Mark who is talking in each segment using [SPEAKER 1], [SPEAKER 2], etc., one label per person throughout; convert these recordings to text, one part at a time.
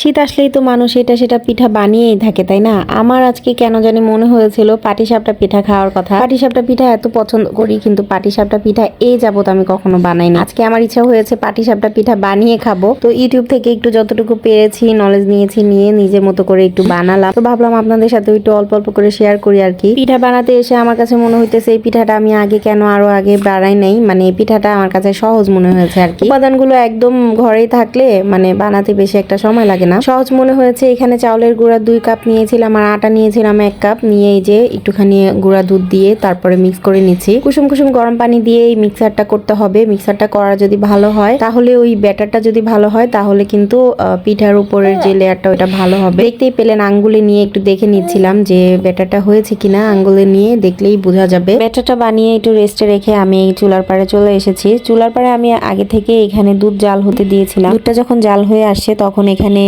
[SPEAKER 1] শীত আসলেই তো মানুষ এটা সেটা পিঠা বানিয়েই থাকে, তাই না? আমার আজকে কেন জানি মনে হয়েছিল পাটিসাপটা পিঠা খাওয়ার কথা। পাটিসাপটা পিঠা এত পছন্দ করি, কিন্তু পাটিসাপটা পিঠা এই যাবত আমি কখনো বানাইনি। আজকে আমার ইচ্ছা হয়েছে পাটিসাপটা পিঠা বানিয়ে খাবো। তো ইউটিউব থেকে একটু যতটুকু পেরেছি নলেজ নিয়েছি, নিয়ে নিজের মতো করে একটু বানালাম। তো ভাবলাম আপনাদের সাথে একটু অল্প অল্প করে শেয়ার করি আর কি। পিঠা বানাতে এসে আমার কাছে মনে হইতেছে এই পিঠাটা আমি আগে কেন আরো আগে বানাই নাই, মানে এই পিঠাটা আমার কাছে সহজ মনে হয়েছে আর কি। উপাদানগুলো একদম ঘরেই থাকলে মানে বানাতে বেশি একটা সময় লাগে না, সহজ মনে হয়েছে। এখানে চাউলের গুঁড়া 2 কাপ নিয়েছিলাম আর আটা নিয়েছিলাম 1 কাপ। নিয়ে এই যে একটুখানি গুঁড়া দুধ দিয়ে তারপরে মিক্স করে নিচ্ছি। কুসুম কুসুম গরম পানি দিয়ে এই মিক্সারটা করতে হবে। মিক্সারটা করা যদি ভালো হয়, তাহলে ওই ব্যাটারটা যদি ভালো হয়, তাহলে কিন্তু পিঠার উপরের যে লেয়ারটা ওটা ভালো হবে। দেখতেই পেলেন, আঙ্গুলে নিয়ে একটু দেখে নিচ্ছিলাম যে ব্যাটারটা হয়েছে কিনা। আঙ্গুলে নিয়ে দেখলেই বোঝা যাবে। ব্যাটারটা বানিয়ে একটু রেস্টে রেখে আমি এই চুলার পাড়ে চলে এসেছি। চুলার পাড়ে আমি আগে থেকে এখানে দুধ জাল হতে দিয়েছিলাম। দুধটা যখন জাল হয়ে আসছে তখন এখানে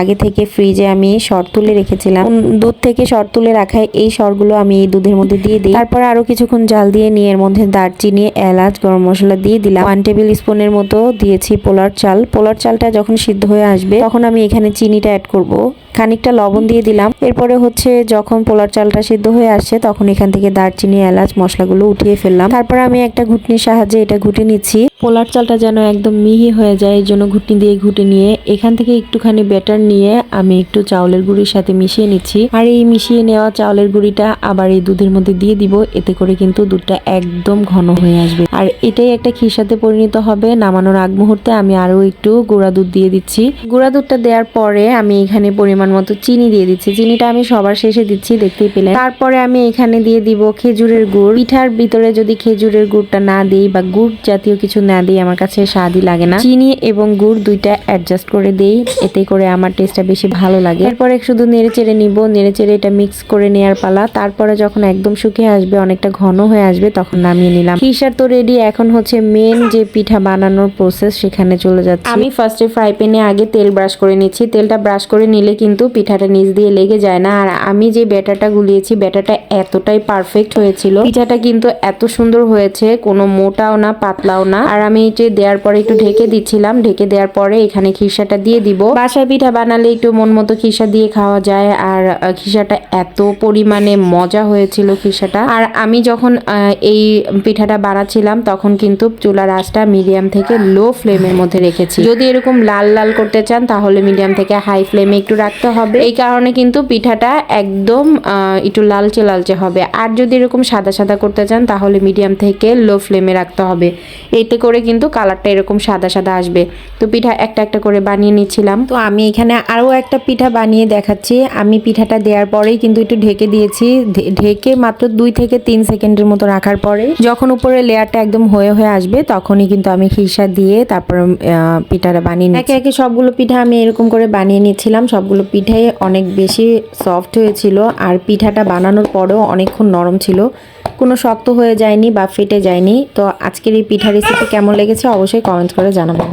[SPEAKER 1] আগে থেকে ফ্রিজে আমি সর তুলে রেখেছিলাম। দুধ থেকে সর তুলে রাখায় এই সরগুলো আমি এই দুধের মধ্যে দিয়ে দিই। তারপরে আরো কিছুক্ষণ জাল দিয়ে নিয়ে এর মধ্যে দারচিনি, এলাচ, গরম মশলা দিয়ে দিলাম। 1 টেবিল স্পুনের মতো দিয়েছি পোলার চাল। পোলার চালটা যখন সিদ্ধ হয়ে আসবে তখন আমি এখানে চিনিটা অ্যাড করব। খানিকটা লবণ দিয়ে দিলাম। এরপরে হচ্ছে যখন পোলার চালটা সিদ্ধ হয়ে আসছে তখন এখান থেকে দারচিনি, এলাচ মশলাগুলো উঠিয়ে ফেললাম। তারপর আমি একটা ঘুটনির সাহায্যে এটা ঘুটে নিচ্ছি। পোলার চালটা যেন একদম মিহি হয়ে যায়, এই জন্য ঘুটনি দিয়ে ঘুটে নিয়ে এখান থেকে একটুখানি ব্যাটার নিয়ে আমি একটু চাউলের গুঁড়ির সাথে মিশিয়ে নিচ্ছি। আর এই মিশিয়ে নেওয়া চাউলের গুঁড়িটা আবার এই দুধের মধ্যে দিয়ে দিব। এতে করে কিন্তু দুধটা একদম ঘন হয়ে আসবে। আর এটাই একটা খিরসাতে পরিণত হবে। নামানোর আগ মুহূর্তে আমি আরো একটু গুঁড়া দুধ দিয়ে দিচ্ছি। গুঁড়া দুধটা দেওয়ার পরে আমি এখানে পরিমাণ মতো চিনি দিয়ে দিচ্ছি। চিনিটা আমি সবার শেষে দিচ্ছি, দেখতেই পেলেন। তারপরে আমি এখানে দিয়ে দিব খেজুরের গুড়। পিঠার ভিতরে যদি খেজুরের গুড়টা না দিই বা গুড় জাতীয় কিছু না দিই, আমার কাছে স্বাদই লাগে না। চিনি এবং গুড় দুইটা অ্যাডজাস্ট করে দেই, এতে করে আমার টেস্টটা বেশি ভালো লাগে। এরপরে শুধু নেড়ে চেড়ে নিব। নেড়ে চেড়ে এটা মিক্স করে নেওয়ার পালা। তারপরে যখন একদম শুকিয়ে আসবে, অনেকটা ঘন হয়ে আসবে, তখন নামিয়ে নিলাম। খিরসার তো রেডি। এখন হচ্ছে মেন যে পিঠা বানানোর প্রসেস, সেখানে চলে যাচ্ছে। আমি ফার্স্টে ফ্রাই প্যানে আগে তেল ব্রাশ করে নিচ্ছি। তেলটা ব্রাশ করে নিলে কিন্তু পিঠাটা নিচ দিয়ে লেগে যায় না। আর আমি যে ব্যাটারটা গুলিয়েছি, ব্যাটারটা এতটাই পারফেক্ট হয়েছিল। পিঠাটা কিন্তু এত সুন্দর হয়েছে, কোনো মোটাও না পাতলাও না। আর আমি যে দেওয়ার পরে একটু ঢেকে দিচ্ছিলাম। ঢেকে দেওয়ার পরে এখানে খিরসাটা দিয়ে দিব। বাসায় পিঠা বানালে একটু মন মতো খিরসা দিয়ে খাওয়া যায়। আর খিরসাটা এত পরিমাণে মজা হয়েছিল খিরসাটা। আর আমি যখন এই পিঠাটা বানাচ্ছিলাম তখন কিন্তু চুলার আঁচটা মিডিয়াম থেকে লো ফ্লেমের মধ্যে রেখেছি। যদি এরকম লাল লাল করতে চান তাহলে মিডিয়াম থেকে হাই ফ্লেমে একটু রাখতে হবে। এই কারণে কিন্তু পিঠাটা একদম একটু লালচে লালচে হবে। আর যদি এরকম সাদা সাদা করতে চান তাহলে মিডিয়াম থেকে লো ফ্লেমে রাখতে হবে। এতে করে কিন্তু কালারটা এরকম সাদা সাদা আসবে। তো পিঠা একটা একটা করে বানিয়ে নিচ্ছিলাম। তো আমি এখানে আরও একটা পিঠা বানিয়ে দেখাচ্ছি। আমি পিঠাটা দেওয়ার পরেই কিন্তু একটু ঢেকে দিয়েছি। ঢেকে মাত্র 2 থেকে 3 সেকেন্ডের মতো রাখার পরে যখন উপরে লেয়ারটা একদম হয়ে হয়ে আসবে, তখনই কিন্তু আমি খিরসা দিয়ে তারপর পিঠাটা বানিয়ে নিই। একে একে সবগুলো পিঠা আমি এরকম করে বানিয়ে নিচ্ছিলাম। সবগুলো পিঠাই অনেক বেশি সফট হয়েছিল। আর পিঠাটা বানানোর পরেও অনেকক্ষণ নরম ছিল, কোনো শক্ত হয়ে যায়নি বা ফেটে যায়নি। তো আজকের এই পিঠা রেসিপি কেমন লেগেছে অবশ্যই কমেন্ট করে জানাবেন।